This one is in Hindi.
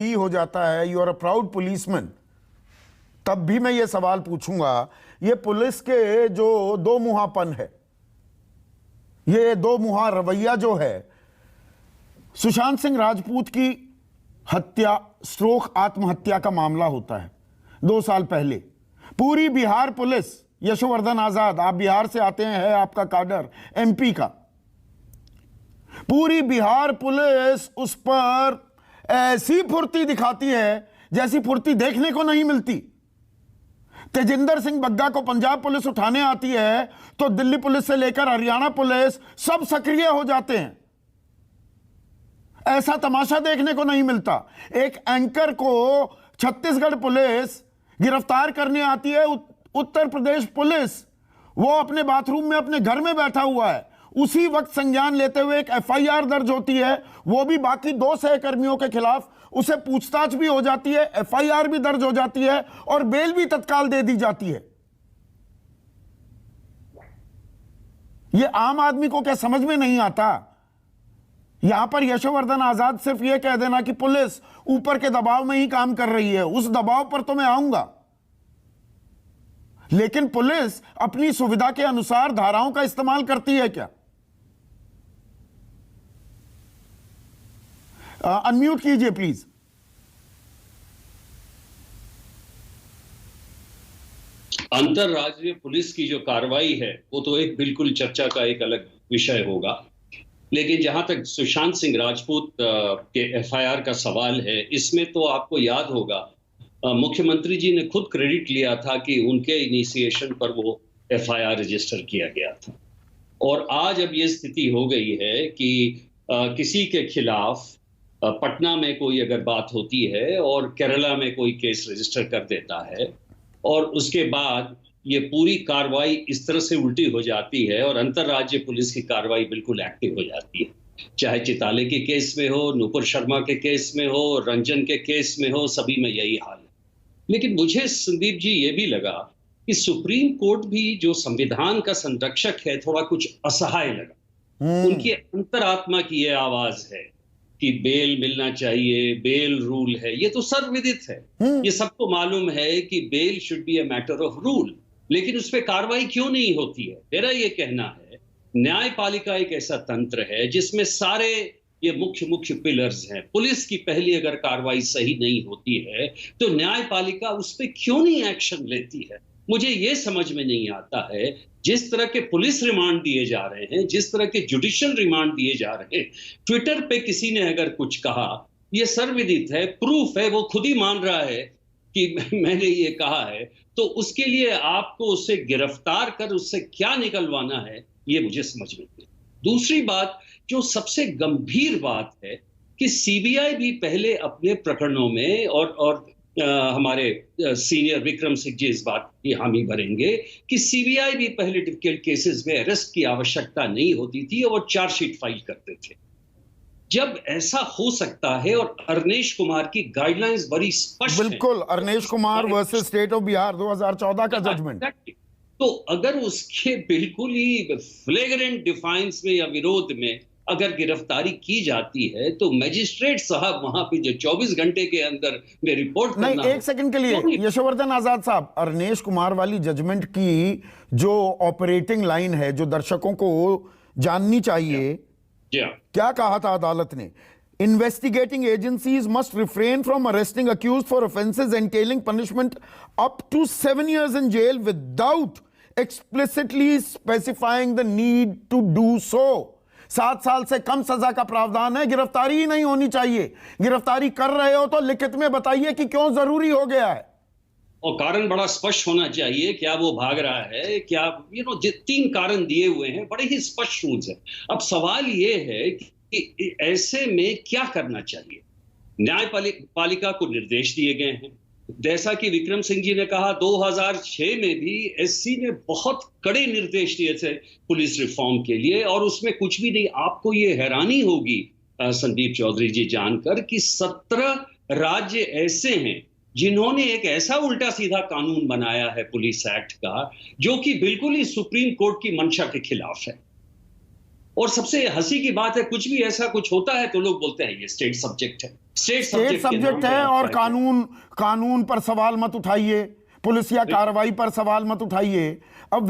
ही हो जाता है, you are a proud policeman, तब भी मैं ये सवाल पूछूंगा, ये पुलिस के जो दो मुहापन है, ये दो मुहा रवैया जो है, सुशांत सिंह राजपूत की हत्या स्ट्रोक आत्महत्या का मामला होता है 2 साल पहले, पूरी बिहार पुलिस, यशोवर्धन आजाद, आप बिहार से आते हैं, है आपका काडर एमपी का, पूरी बिहार पुलिस उस पर ऐसी फुर्ती दिखाती है जैसी फुर्ती देखने को नहीं मिलती। तेजिंदर सिंह बग्गा को पंजाब पुलिस उठाने आती है तो दिल्ली पुलिस से लेकर हरियाणा पुलिस सब सक्रिय हो जाते हैं। ऐसा तमाशा देखने को नहीं मिलता। एक एंकर को छत्तीसगढ़ पुलिस गिरफ्तार करने आती है, उत्तर प्रदेश पुलिस, वो अपने बाथरूम में अपने घर में बैठा हुआ है, उसी वक्त संज्ञान लेते हुए एक एफआईआर दर्ज होती है, वो भी बाकी 2 सहकर्मियों के खिलाफ, उसे पूछताछ भी हो जाती है, एफआईआर भी दर्ज हो जाती है और बेल भी तत्काल दे दी जाती है। ये आम आदमी को क्या समझ में नहीं आता? यहां पर यशोवर्धन आजाद सिर्फ ये कह देना कि पुलिस ऊपर के दबाव में ही काम कर रही है, उस दबाव पर तो मैं आऊंगा, लेकिन पुलिस अपनी सुविधा के अनुसार धाराओं का इस्तेमाल करती है क्या? अनम्यूट कीजिए प्लीज। अंतरराज्यीय पुलिस की जो कार्रवाई है वो तो एक बिल्कुल चर्चा का एक अलग विषय होगा, लेकिन जहां तक सुशांत सिंह राजपूत के एफआईआर का सवाल है, इसमें तो आपको याद होगा मुख्यमंत्री जी ने खुद क्रेडिट लिया था कि उनके इनिशिएशन पर वो एफआईआर रजिस्टर किया गया था। और आज अब ये स्थिति हो गई है कि किसी के खिलाफ पटना में कोई अगर बात होती है और केरला में कोई केस रजिस्टर कर देता है और उसके बाद ये पूरी कार्रवाई इस तरह से उल्टी हो जाती है और अंतरराज्य पुलिस की कार्रवाई बिल्कुल एक्टिव हो जाती है, चाहे चिताले के केस में हो, नुपुर शर्मा के केस में हो, रंजन के केस में हो, सभी में यही हाल है। लेकिन मुझे संदीप जी ये भी लगा कि सुप्रीम कोर्ट भी जो संविधान का संरक्षक है थोड़ा कुछ असहाय लगा। उनकी अंतरात्मा की ये आवाज है कि बेल मिलना चाहिए, बेल रूल है, ये तो सर्वविदित है, ये सबको मालूम है कि bail should be a matter of rule, लेकिन उस पर कार्रवाई क्यों नहीं होती है? मेरा ये कहना है न्यायपालिका एक ऐसा तंत्र है जिसमें सारे ये मुख्य पिलर्स हैं। पुलिस की पहली अगर कार्रवाई सही नहीं होती है तो न्यायपालिका उस पर क्यों नहीं एक्शन लेती है? मुझे ये समझ में नहीं आता है। जिस तरह के पुलिस रिमांड दिए जा रहे हैं, जिस तरह के जुडिशियल रिमांड दिए जा रहे हैं, ट्विटर पे किसी ने अगर कुछ कहा, ये सर्वविदित है, प्रूफ है, वो खुद ही मान रहा है कि मैंने ये कहा है, तो उसके लिए आपको उसे गिरफ्तार कर उससे क्या निकलवाना है, ये मुझे समझ में नहीं। दूसरी बात, जो सबसे गंभीर बात है कि सीबीआई भी पहले अपने प्रकरणों में और हमारे सीनियर विक्रम सिंह जी इस बात की हामी भरेंगे कि सीबीआई भी पहले डिफिकल्ट केसेस में अरेस्ट की आवश्यकता नहीं होती थी और वो चार्जशीट फाइल करते थे। जब ऐसा हो सकता है और अरनेश कुमार की गाइडलाइंस बड़ी स्पष्ट है, बिल्कुल, Arnesh Kumar versus state of Bihar 2014 का जजमेंट, तो अगर उसके बिल्कुल ही फ्लैग्रेंट डिफाइंस में या विरोध में अगर गिरफ्तारी की जाती है तो मजिस्ट्रेट साहब वहां पे जो 24 घंटे के अंदर में रिपोर्ट करना नहीं, एक सेकंड के लिए यशोवर्धन आजाद साहब, अरनेश कुमार वाली जजमेंट की जो ऑपरेटिंग लाइन है, जो दर्शकों को जाननी चाहिए, क्या कहा था अदालत ने? Investigating agencies must refrain from arresting accused for offences entailing punishment up to 7 years in jail without explicitly specifying the need to do so। 7 साल से कम सजा का प्रावधान है, गिरफ्तारी ही नहीं होनी चाहिए। गिरफ्तारी कर रहे हो तो लिखित में बताइए कि क्यों जरूरी हो गया है, और कारण बड़ा स्पष्ट होना चाहिए। क्या वो भाग रहा है, क्या 3 कारण दिए हुए हैं, बड़े ही स्पष्ट रूल है। अब सवाल ये है कि ऐसे में क्या करना चाहिए? न्यायपालिका को निर्देश दिए गए हैं, जैसा कि विक्रम सिंह जी ने कहा 2006 में भी एससी ने बहुत कड़े निर्देश दिए थे पुलिस रिफॉर्म के लिए, और उसमें कुछ भी नहीं। आपको ये हैरानी होगी संदीप चौधरी जी जानकर कि 17 राज्य ऐसे हैं जिन्होंने एक ऐसा उल्टा सीधा कानून बनाया है पुलिस एक्ट का जो कि बिल्कुल ही सुप्रीम कोर्ट की मंशा के खिलाफ है। और सबसे हंसी की बात है, कुछ भी ऐसा कुछ होता है तो लोग बोलते हैं ये स्टेट सब्जेक्ट है। स्टेट सब्जेक्ट है और कानून पर सवाल मत उठाइए, पुलिसिया कार्रवाई पर सवाल मत उठाइए। अब